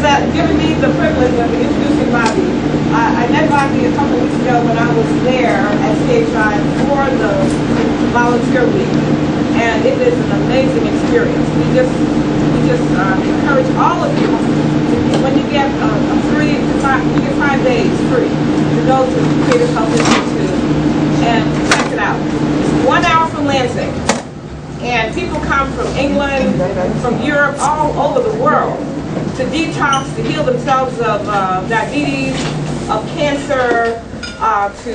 has given me the privilege of introducing Bobby. I met Bobby a couple weeks ago when I was there at CHI for the volunteer week, and it is an amazing experience. We just encourage all of you, when you get you get 5 days free to go to Creative Health Institute and check it out. It's 1 hour from Lansing, and people come from England, from Europe, all over the world to detox, to heal themselves of diabetes, of cancer, to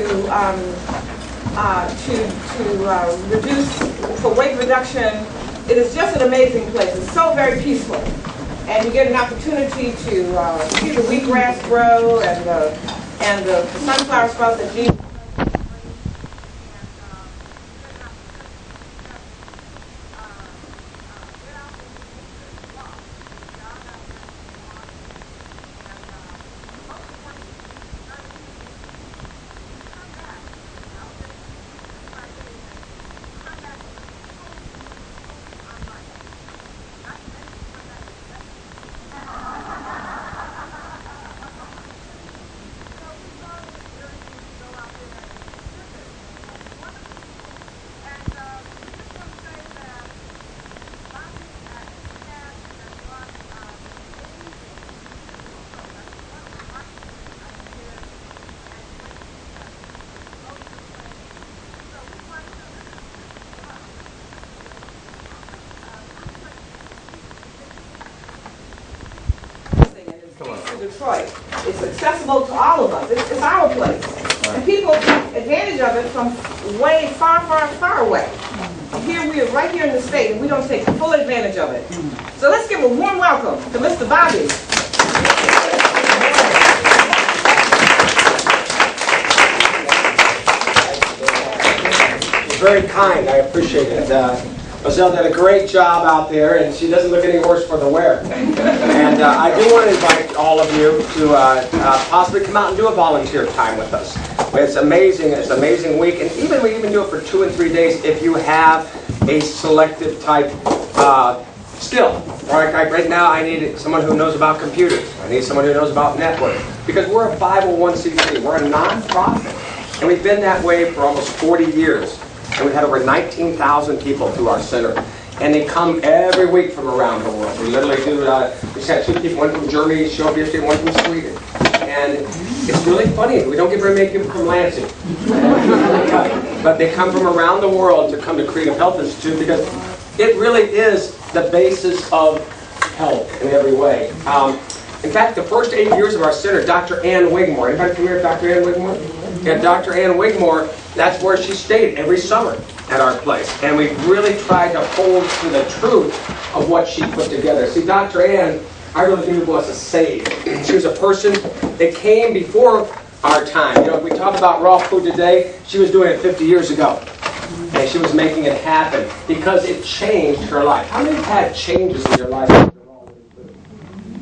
reduce for weight reduction. It is just an amazing place. It's so very peaceful, and you get an opportunity to see the wheatgrass grow and the sunflower sprouts that Jesus. Detroit. It's accessible to all of us. It's our place. And people take advantage of it from way far, far, far away. Here we are right here in the state, and we don't take full advantage of it. So let's give a warm welcome to Mr. Bobby. Very kind. I appreciate it. Roselle did a great job out there, and she doesn't look any worse for the wear. And I do want to invite all of you to possibly come out and do a volunteer time with us. It's amazing. It's an amazing week, and we even do it for 2 and 3 days if you have a selective type skill. Right now, I need someone who knows about computers. I need someone who knows about networking, because we're a 501c3. We're a non-profit, and we've been that way for almost 40 years. And we've had over 19,000 people through our center. And they come every week from around the world. We literally do, we had 2 people, one from Germany, show up yesterday, one from Sweden. And it's really funny. We don't get very many people from Lansing. But they come from around the world to come to Creative Health Institute, because it really is the basis of health in every way. In fact, the first 8 years of our center, Dr. Ann Wigmore, anybody familiar with Dr. Ann Wigmore? Yeah, Dr. Ann Wigmore, that's where she stayed every summer at our place. And we really tried to hold to the truth of what she put together. See, Dr. Ann, I really think was a sage. She was a person that came before our time. You know, if we talk about raw food today, she was doing it 50 years ago. And she was making it happen because it changed her life. How many have had changes in your life after raw food?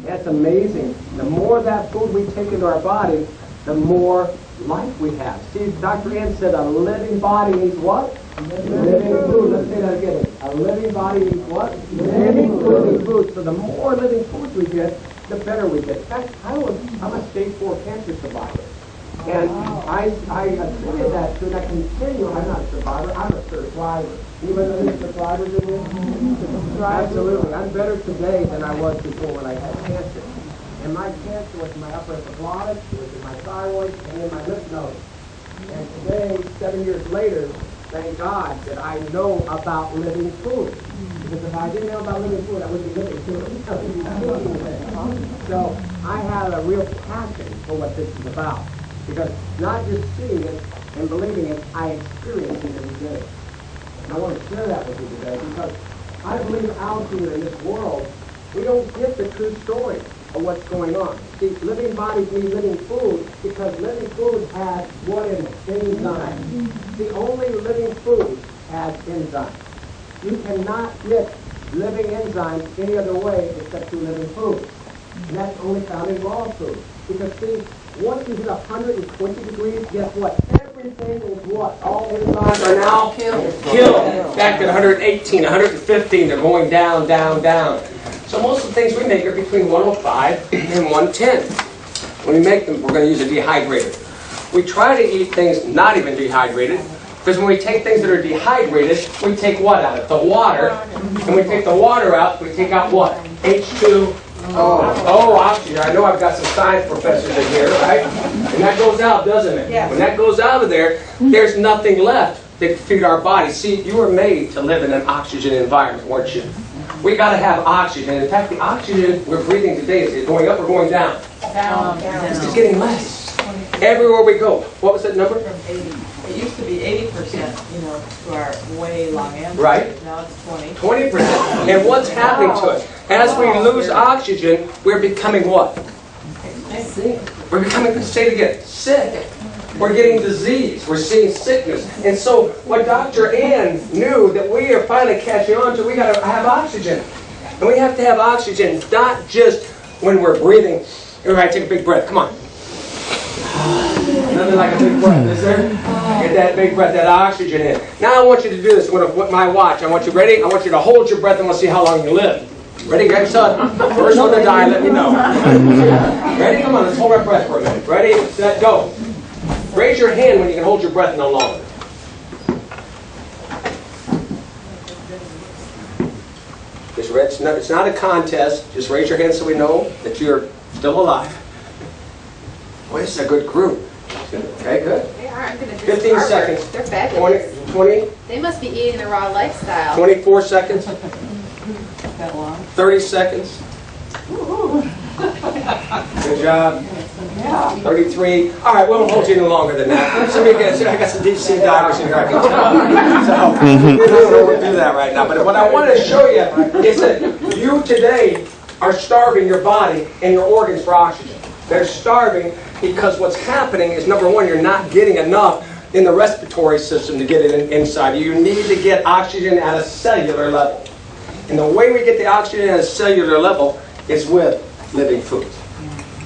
That's amazing. The more of that food we take into our body, the more life we have. See, Dr. Ann said a living body needs what? Living food. Let's say that again. A living body needs what? Living food. So the more living foods we get, the better we get. In fact, I'm a stage 4 cancer survivor. And I attributed that to, and I continue, I'm not a survivor, I'm a survivor. Anybody know any survivors in here? Absolutely. I'm better today than I was before when I had cancer. And my cancer was in my upper epiglottis, it was in my thyroid, and in my lymph nodes. And today, 7 years later, thank God that I know about living food. Because if I didn't know about living food, I wouldn't be living food. So I have a real passion for what this is about. Because not just seeing it and believing it, I experience it every day. And I want to share that with you today, because I believe out here in this world, we don't get the true story of what's going on. See, living bodies need living food, because living food has what in it? Enzymes. The only living food has enzymes. You cannot get living enzymes any other way except through living food. And that's only found in raw food. Because see, once you hit 120 degrees, guess what? Everything is what? All enzymes are now killed. Back at 118, 115, they're going down, down, down. So So most of the things we make are between 105 and 110. When we make them, we're going to use a dehydrator. We try to eat things not even dehydrated, because when we take things that are dehydrated, we take what out of it? The water. And we take the water out, we take out what? H2O. Oh, oxygen. I know I've got some science professors in here, right? And that goes out, doesn't it? Yes. When that goes out of there, there's nothing left to feed our body. See, you were made to live in an oxygen environment, weren't you? We got to have oxygen. In fact, the oxygen we're breathing today is it going up or going down? Down. It's just getting less. Everywhere we go. What was that number? From 80. It used to be 80%, to our way long end. Right. Now it's 20. 20%. And what's happening to us? As we lose oxygen, we're becoming what? Sick. We're becoming, say it again, sick. We're getting disease. We're seeing sickness. And so what Dr. Ann knew that we are finally catching on to, we got to have oxygen. And we have to have oxygen, not just when we're breathing. Everybody take a big breath. Come on. Nothing like a big breath, is there? Get that big breath, that oxygen in. Now I want you to do this with my watch. I want you ready? I want you to hold your breath and we'll see how long you live. Ready? Grab your son. First one to die, let me know. Ready? Come on, let's hold our breath for a minute. Ready, set, go. Raise your hand when you can hold your breath no longer. Just it's not a contest. Just raise your hand so we know that you're still alive. Boy, this is a good group. Okay, good. They aren't going to 15 seconds. They're fabulous. 20, They must be eating the raw lifestyle. 24 seconds, That long. 30 seconds. Good job. 33. All right, we won't hold you any longer than that. Somebody gets, I got some deep sea divers in here. I can tell. So, we don't do that right now. But what I want to show you is that you today are starving your body and your organs for oxygen. They're starving because what's happening is, number one, you're not getting enough in the respiratory system to get it inside you. You need to get oxygen at a cellular level. And the way we get the oxygen at a cellular level is with living foods.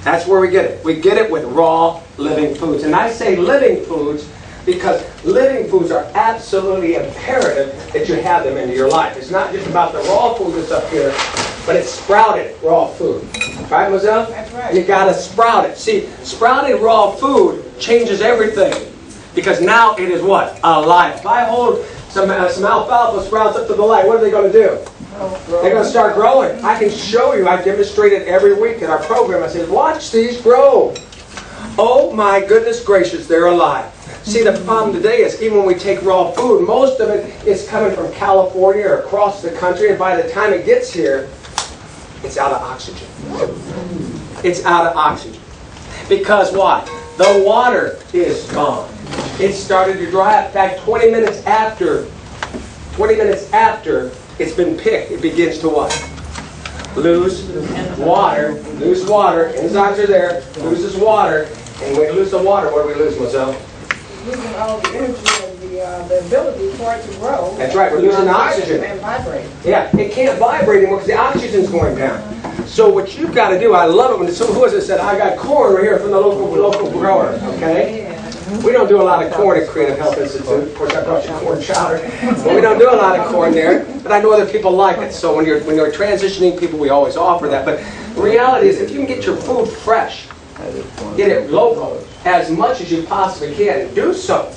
That's where we get it. We get it with raw living foods. And I say living foods because living foods are absolutely imperative that you have them into your life. It's not just about the raw food that's up here, but it's sprouted raw food. Right, Mozelle? That's right. You got to sprout it. See, sprouted raw food changes everything because now it is what? Alive. If I hold some alfalfa sprouts up to the light, what are they going to do? They're going to start growing. I can show you. I demonstrate it every week in our program. I say, watch these grow. Oh my goodness gracious, they're alive. See, the problem today is even when we take raw food, most of it is coming from California or across the country, and by the time it gets here, it's out of oxygen. It's out of oxygen. Because why? The water is gone. It started to dry up. In fact, 20 minutes after it's been picked, it begins to what? Lose water, and the oxygen are there, loses water, and when we lose the water, what do we lose, Mozelle? Losing all the energy and the ability for it to grow. That's right, we're losing oxygen. And vibrate. Yeah, it can't vibrate anymore because the oxygen's going down. So what you've got to do, I love it when who was it said, I got corn right here from the local grower, okay? We don't do a lot of corn at Creative Health Institute. Of course, I brought you corn chowder. But we don't do a lot of corn there. But I know other people like it. So when you're transitioning people, we always offer that. But the reality is, if you can get your food fresh, get it local as much as you possibly can, do so.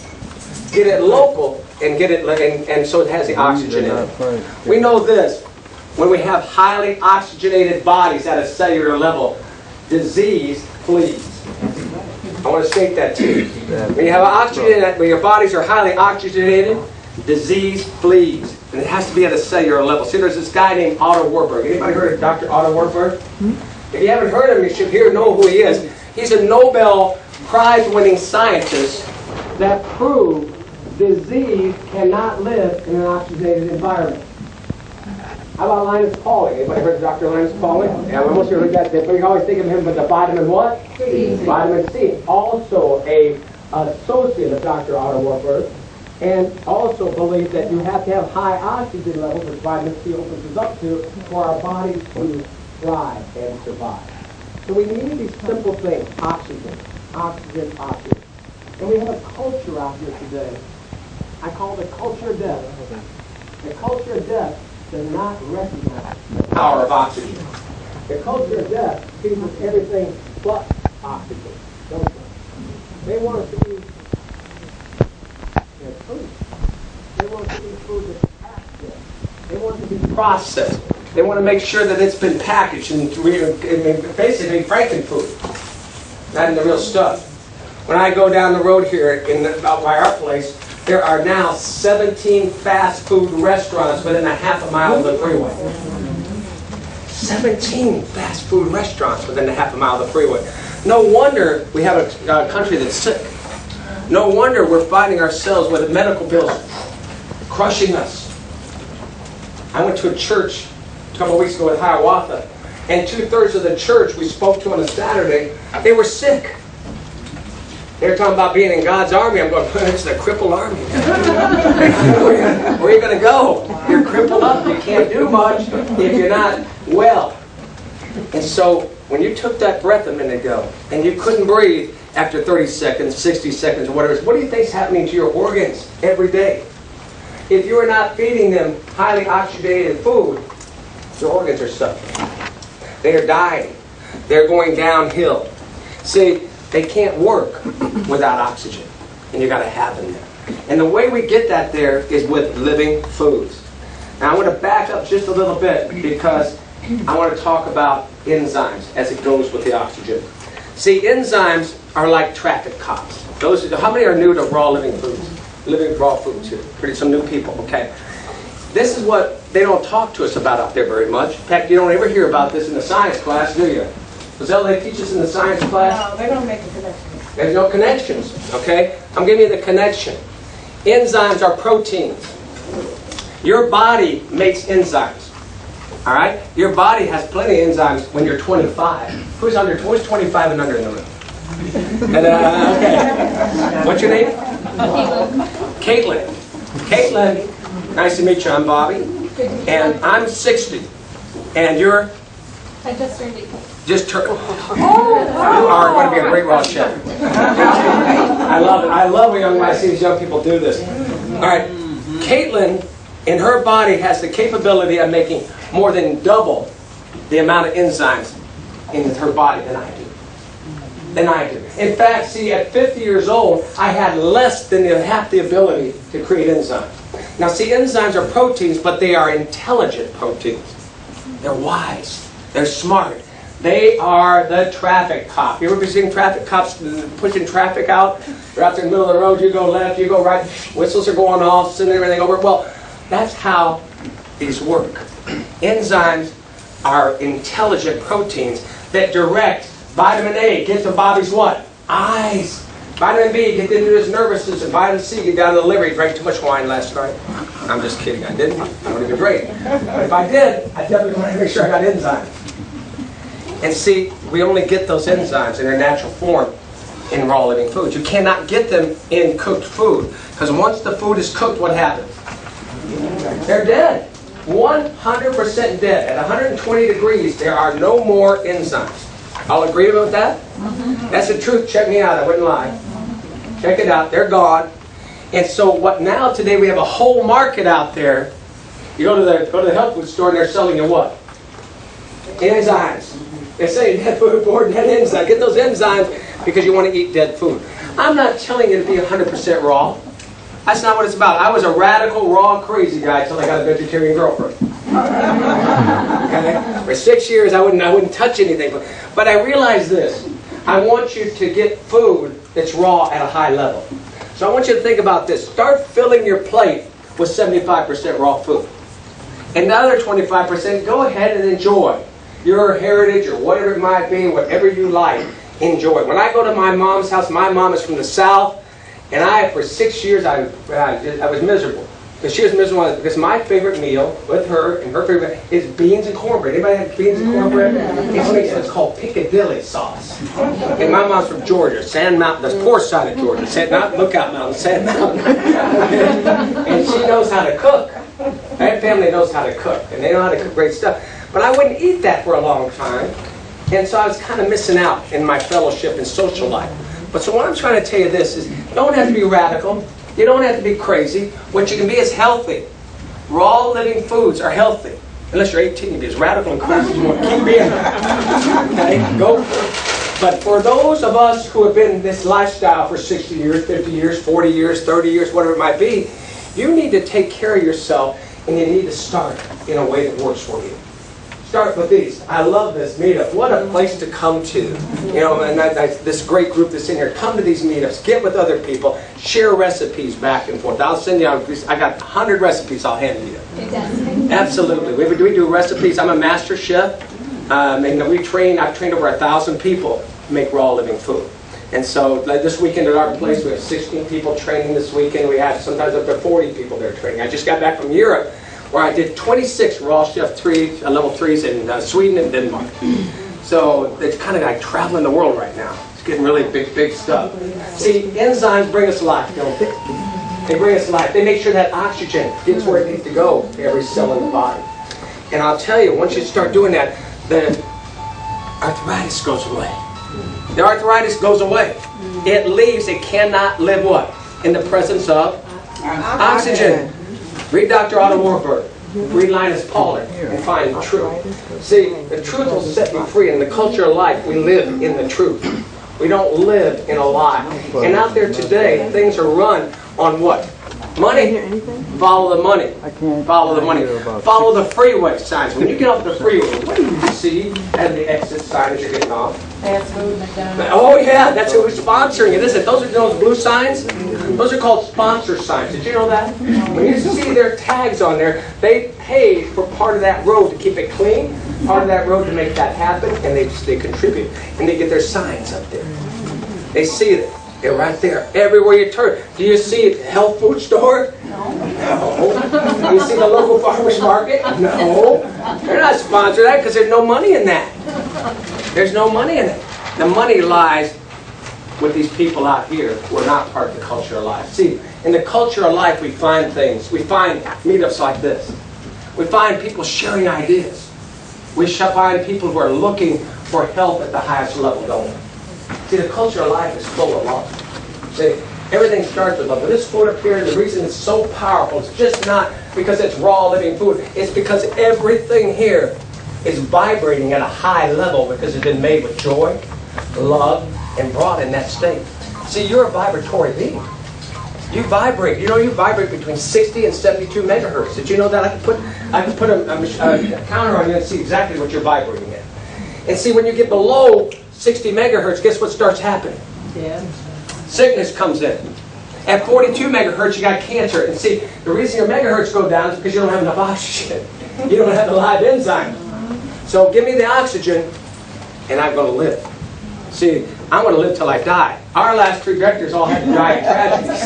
Get it local and get it, and so it has the oxygen in it. We know this: when we have highly oxygenated bodies at a cellular level, disease flees. I want to state that to you. When you have oxygen, when your bodies are highly oxygenated, disease flees. And it has to be at a cellular level. See, there's this guy named Otto Warburg. Anybody heard of Dr. Otto Warburg? If you haven't heard of him, you should know who he is. He's a Nobel Prize-winning scientist that proved disease cannot live in an oxygenated environment. How about Linus Pauling? Anybody heard of Dr. Linus Pauling? Yeah, we almost heard that. But you always think of him with the vitamin what? C. Vitamin C. Also an associate of Dr. Otto Warburg. And also believes that you have to have high oxygen levels, which vitamin C opens us up to, for our bodies to thrive and survive. So we need these simple things: oxygen, oxygen, oxygen. And we have a culture out here today. I call it the culture of death. The culture of death does not recognize the power of oxygen. The culture of death sees us everything but oxygen, don't they? They want us to eat their food. They want us to eat food that's packaged. They want it to be processed. They want to make sure that it's been packaged and basically Franken food, not in the real stuff. When I go down the road here out by our place, there are now 17 fast food restaurants within a half a mile of the freeway. 17 fast food restaurants within a half a mile of the freeway. No wonder we have a country that's sick. No wonder we're finding ourselves with medical bills crushing us. I went to a church a couple of weeks ago in Hiawatha, and 2/3 of the church we spoke to on a Saturday, they were sick. They were talking about being in God's army. I'm going, it's the crippled army. Where are you going to go? You're crippled up. You can't do much if you're not well. And so when you took that breath a minute ago and you couldn't breathe after 30 seconds, 60 seconds, or whatever, what do you think is happening to your organs every day? If you are not feeding them highly oxygenated food, your organs are suffering. They are dying. They're going downhill. See, they can't work without oxygen, and you got to have them there. And the way we get that there is with living foods. Now I want to back up just a little bit because I want to talk about enzymes as it goes with the oxygen. See, enzymes are like traffic cops. How many are new to raw living foods? Living raw foods here. Pretty some new people. Okay. This is what they don't talk to us about out there very much. In fact, you don't ever hear about this in the science class, do you? Is that what they teach us in the science class? No, they don't make a connection. There's no connections, okay? I'm giving you the connection. Enzymes are proteins. Your body makes enzymes, all right? Your body has plenty of enzymes when you're 25. Who's 25 and under in the room? And, okay. What's your name? Caitlin. Caitlin, nice to meet you. I'm Bobby. And I'm 60. And you're? I just turned 18. Just turn. You are going to be a great raw chef. I love it. I love when I see these young people do this. All right. Caitlin, in her body, has the capability of making more than double the amount of enzymes in her body than I do. In fact, see, at 50 years old, I had less than half the ability to create enzymes. Now, see, enzymes are proteins, but they are intelligent proteins. They're wise. They're smart. They are the traffic cop. You ever been seeing traffic cops pushing traffic out? They're out there in the middle of the road, you go left, you go right, whistles are going off, sending everything over. Well, that's how these work. Enzymes are intelligent proteins that direct vitamin A, get to Bobby's what? Eyes. Vitamin B, get into his nervous system. Vitamin C, get down to the liver. He drank too much wine last night. I'm just kidding, I didn't. I don't even drink. But if I did, I definitely want to make sure I got enzymes. And see, we only get those enzymes in their natural form in raw living foods. You cannot get them in cooked food. Because once the food is cooked, what happens? They're dead. 100% dead. At 120 degrees, there are no more enzymes. All agree about that? That's the truth. Check me out. I wouldn't lie. Check it out. They're gone. And so what now today, we have a whole market out there. You go to the health food store and they're selling you what? Enzymes. They say dead food for dead enzymes. Get those enzymes because you want to eat dead food. I'm not telling you to be 100% raw. That's not what it's about. I was a radical, raw, crazy guy until I got a vegetarian girlfriend. Okay? For 6 years, I wouldn't touch anything. But I realized this. I want you to get food that's raw at a high level. So I want you to think about this. Start filling your plate with 75% raw food. And the other 25%, go ahead and enjoy your heritage or whatever it might be, whatever you like, enjoy. When I go to my mom's house, my mom is from the South, and for 6 years I was miserable. Because she was miserable because my favorite meal with her and her favorite is beans and cornbread. Anybody have beans and cornbread? It's called Piccadilly sauce. And my mom's from Georgia, Sand Mountain, the poor side of Georgia, not Lookout Mountain, Sand Mountain. And she knows how to cook. That family knows how to cook, and they know how to cook great stuff. But I wouldn't eat that for a long time, and so I was kind of missing out in my fellowship and social life. But so what I'm trying to tell you this is, you don't have to be radical. You don't have to be crazy. What you can be is healthy. Raw living foods are healthy. Unless you're 18, be as radical and crazy as you want to keep being. Okay, go for it. But for those of us who have been in this lifestyle for 60 years, 50 years, 40 years, 30 years, whatever it might be, you need to take care of yourself, and you need to start in a way that works for you. Start with these. I love this meetup. What a place to come to. You know, and this great group that's in here. Come to these meetups. Get with other people. Share recipes back and forth. I'll send you out. I got 100 recipes I'll hand you. Absolutely. We do recipes. I'm a master chef. And I've trained over 1,000 people to make raw living food. And so like this weekend at our place, we have 16 people training this weekend. We have sometimes up to 40 people there training. I just got back from Europe, where I did 26 Raw Chef level 3s in Sweden and Denmark. So it's kind of like traveling the world right now. It's getting really big stuff. See, enzymes bring us life, don't they? They bring us life. They make sure that oxygen gets where it needs to go to every cell in the body. And I'll tell you, once you start doing that, the arthritis goes away. The arthritis goes away. It leaves. It cannot live what? In the presence of oxygen. Read Dr. Otto Warburg. Read Linus Pauling and find the truth. See, the truth will set you free. In the culture of life, we live in the truth. We don't live in a lie. And out there today, things are run on what? Money. Follow the money. Follow the money. Follow the freeway signs. When you get off the freeway, what do you see as the exit sign as you're getting off? Fast food, McDonald's. Oh yeah, that's who's sponsoring it, isn't it? Those are those blue signs. Those are called sponsor signs. Did you know that? When you see their tags on there, they pay for part of that road to keep it clean, part of that road to make that happen, and they contribute. And they get their signs up there. They see it. They're right there. Everywhere you turn. Do you see a health food store? No. Do you see the local farmer's market? No. They're not sponsoring that because there's no money in that. There's no money in it. The money lies with these people out here who are not part of the culture of life. See, in the culture of life we find things. We find meetups like this. We find people sharing ideas. We find people who are looking for help at the highest level, don't we? See, the culture of life is full of love. See, everything starts with love. But this food up here, the reason it's so powerful, it's just not because it's raw living food. It's because everything here is vibrating at a high level because it's been made with joy, love, and brought in that state. See, you're a vibratory being. You vibrate. You know, you vibrate between 60 and 72 megahertz. Did you know that? I can put a counter on you and see exactly what you're vibrating at. And see, when you get below 60 megahertz, guess what starts happening? Yeah. Sickness comes in. At 42 megahertz, you got cancer. And see, the reason your megahertz go down is because you don't have enough oxygen. You don't have the live enzyme. So give me the oxygen, and I'm going to live. See, I'm going to live till I die. Our last 3 directors all had to die in tragedies.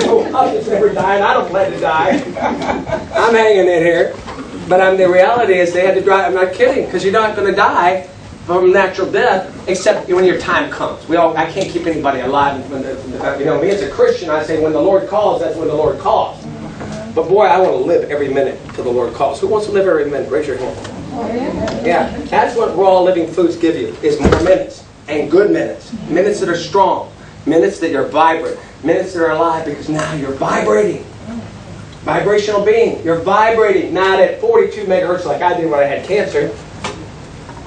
So others never died. I don't plan to die. I'm hanging in here. But the reality is they had to die. I'm not kidding, because you're not going to die from natural death, except when your time comes. I can't keep anybody alive. You know, me as a Christian, I say when the Lord calls, that's when the Lord calls. But boy, I want to live every minute till the Lord calls. Who wants to live every minute? Raise your hand. Yeah, that's what raw living foods give you, is more minutes, and good minutes. Minutes that are strong, minutes that are vibrant, minutes that are alive, because now you're vibrating. Vibrational being. You're vibrating, not at 42 megahertz like I did when I had cancer,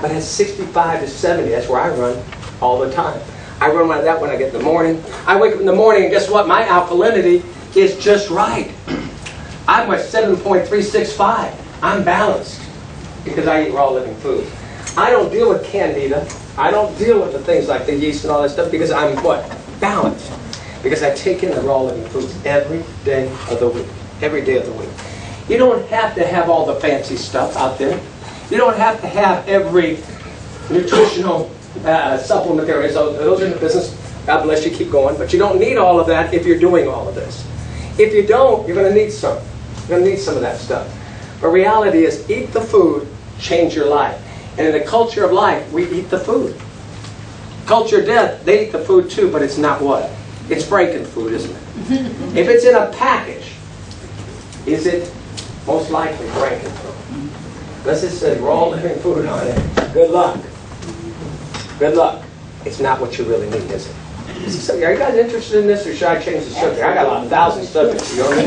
but at 65 to 70. That's where I run all the time. I run like that when I get in the morning. I wake up in the morning and guess what? My alkalinity is just right. I'm at 7.365. I'm balanced because I eat raw living food. I don't deal with candida. I don't deal with the things like the yeast and all that stuff because I'm what? Balanced. Because I take in the raw living foods every day of the week. Every day of the week. You don't have to have all the fancy stuff out there. You don't have to have every nutritional supplement there is. Those are in the business. God bless you, keep going. But you don't need all of that if you're doing all of this. If you don't, you're going to need some. You're going to need some of that stuff. But reality is, eat the food, change your life. And in the culture of life, we eat the food. Culture of death, they eat the food too, but it's not what? It's Franken food, isn't it? If it's in a package, is it most likely Franken food? Unless it says raw living food on it, good luck. Good luck. It's not what you really need, is it? So, are you guys interested in this, or should I change the subject? I got about 1,000 subjects. You know what I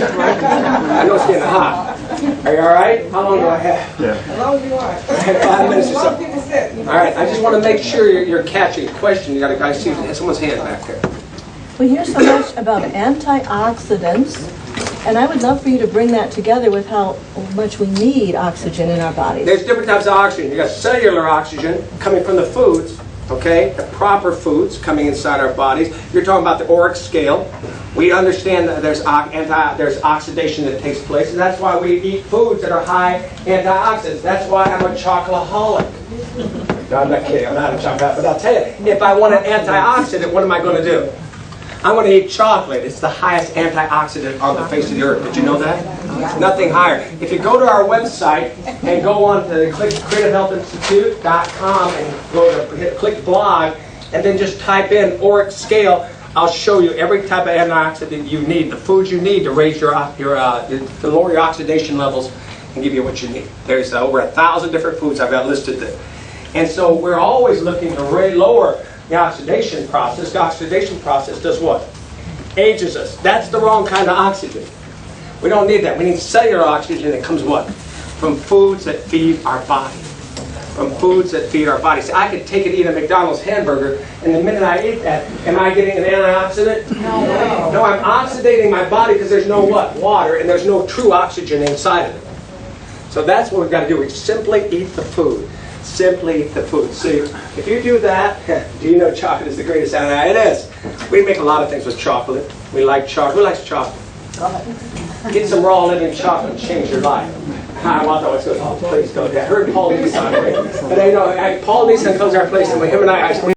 know it's getting hot. Are you all right? How long do I have? As long as you want. 5 minutes or As long so. as people sit. All right. I just want to make sure you're catching a question. You got to guys see someone's hand back there. We hear so much about antioxidants, and I would love for you to bring that together with how much we need oxygen in our bodies. There's different types of oxygen. You got cellular oxygen coming from the foods, okay? The proper foods coming inside our bodies. You're talking about the ORAC scale. We understand that there's oxidation that takes place, and that's why we eat foods that are high antioxidants. That's why I'm a chocoholic. No, I'm not kidding. I'm not a chocolate, but I'll tell you, if I want an antioxidant, what am I going to do? I'm going to eat chocolate. It's the highest antioxidant on the face of the earth. Did you know that? Nothing higher. If you go to our website and go on to creativehealthinstitute.com and go to click blog and then just type in ORAC scale, I'll show you every type of antioxidant you need, the foods you need to raise to lower your oxidation levels and give you what you need. There's over 1,000 different foods I've got listed there. And so we're always looking to lower the oxidation process. The oxidation process does what? Ages us. That's the wrong kind of oxygen. We don't need that. We need cellular oxygen that comes what? From foods that feed our body. From foods that feed our body. See, I could take and eat a McDonald's hamburger, and the minute I eat that, am I getting an antioxidant? No. No, I'm oxidating my body because there's no what? Water, and there's no true oxygen inside of it. So that's what we've got to do. We simply eat the food. Simply eat the food. See, if you do that, do you know chocolate is the greatest antioxidant? It is. We make a lot of things with chocolate. We like chocolate. Who likes chocolate? Get some raw living chocolate and change your life. I want that one to go. Oh, please go. I heard Paul Neeson. But I know Paul Neeson comes to our place, and him and I